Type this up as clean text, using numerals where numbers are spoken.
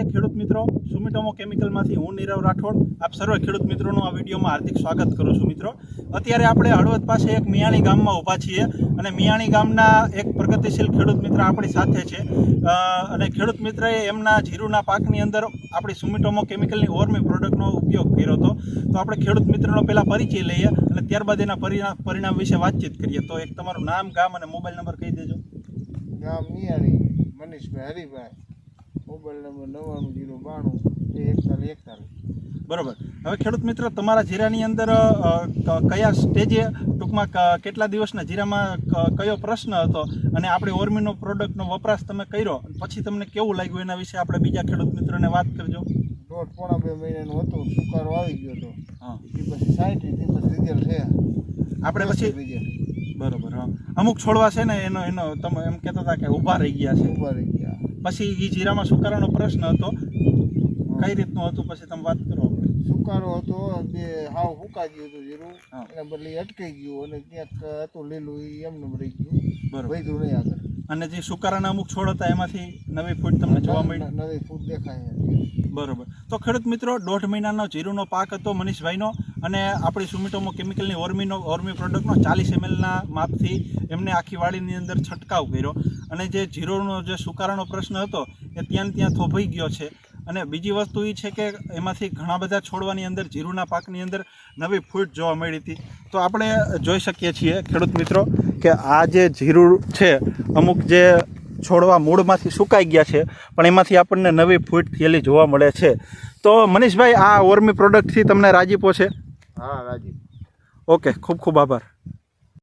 ખેડૂત મિત્રો, સુમિટોમો કેમિકલમાંથી હું નીરવ રાઠોડ આપ સર્વે ખેડૂત મિત્રોનું આ વિડીયોમાં હાર્દિક સ્વાગત કરું છું. મિત્રો, અત્યારે આપણે હળવદ પાસે એક મિયાણી ગામમાં ઊભા છીએ અને મિયાણી ગામના એક પ્રગતિશીલ ખેડૂત મિત્ર આપણી સાથે છે અને ખેડૂત મિત્રએ એમના જીરુના પાકની અંદર આપણી સુમિટોમો કેમિકલની ઓર્મી પ્રોડક્ટનો ઉપયોગ કર્યો હતો. તો આપણે ખેડૂત મિત્રનો પહેલાં પરિચય લઈએ અને ત્યારબાદ એના પરિણામ વિશે વાતચીત કરીએ. તો એક તમારું નામ, ગામ અને મોબાઈલ નંબર કહી દેજો. ગામ મિયાણી, મનીષભાઈ હરિભાઈ, મોબાઈલ નંબર 9992 બરોબર. હવે ખેડૂત મિત્ર, તમારા જીરાની અંદર કયા સ્ટેજે, ટૂંકમાં કેટલા દિવસના જીરામાં કયો પ્રશ્ન હતો અને આપણે ઓર્મીનો પ્રોડક્ટનો વપરાશ તમે કર્યો પછી તમને કેવું લાગ્યું એના વિશે આપણે બીજા ખેડૂત મિત્રોને વાત કરજો. 1.5-2 મહિનાનું હતું, સુકારો આવી ગયો હતો. હા, એ પછી 60 થી પછી રિઝલ્ટ છે આપણે પછી બરોબર. હા, અમુક છોડવા છે ને એનો તમે એમ કહેતા હતા કે ઊભા રહી ગયા છે. ઉભા રહી ગયા. પછી એ જીરામાં સુકારાનો પ્રશ્ન હતો, કઈ રીતનું હતું પછી તમે વાત કરો. સુકારો હતો, જે હાવ ફૂંકાઈ ગયું હતું જીરું, હા, એના બદલે અટકાઈ ગયું અને ક્યાંક હતું લીલું, એ એમનું રહી ગયું, બરોબર. વધ્યું નહીં આગળ. અને જે સુકારાના અમુક છોડ હતા એમાંથી નવી ફૂટ તમને જોવા મળી. નવી ફૂટ દેખાય છે. બરોબર. તો ખેડૂત મિત્રો, 1.5 મહિનાનો જીરુનો પાક હતો મનીષભાઈનો અને આપણી સુમિટોમો કેમિકલની ઓર્મી પ્રોડક્ટનો 40 mlના માપથી એમને આખી વાડીની અંદર છંટકાવ કર્યો અને જે જીરુનો જે સુકારાનો પ્રશ્ન હતો એ ત્યાં થોભાઈ ગયો છે. અને બીજી વસ્તુ એ છે કે એમાંથી ઘણા બધા છોડવાની અંદર જીરુના પાકની અંદર નવી ફૂટ જોવા મળી હતી. તો આપણે જોઈ શકીએ છીએ ખેડૂત મિત્રો કે આ જે જીરું છે, અમુક જે છોડવા મૂળમાંથી સુકાઈ ગયા છે પણ એમાંથી આપણને નવી ફૂટ થયેલી જોવા મળે છે. તો મનીષભાઈ, આ ઓર્મી પ્રોડક્ટથી તમને રાજીપો છે? હા, રાજી. ઓકે, ખૂબ ખૂબ આભાર.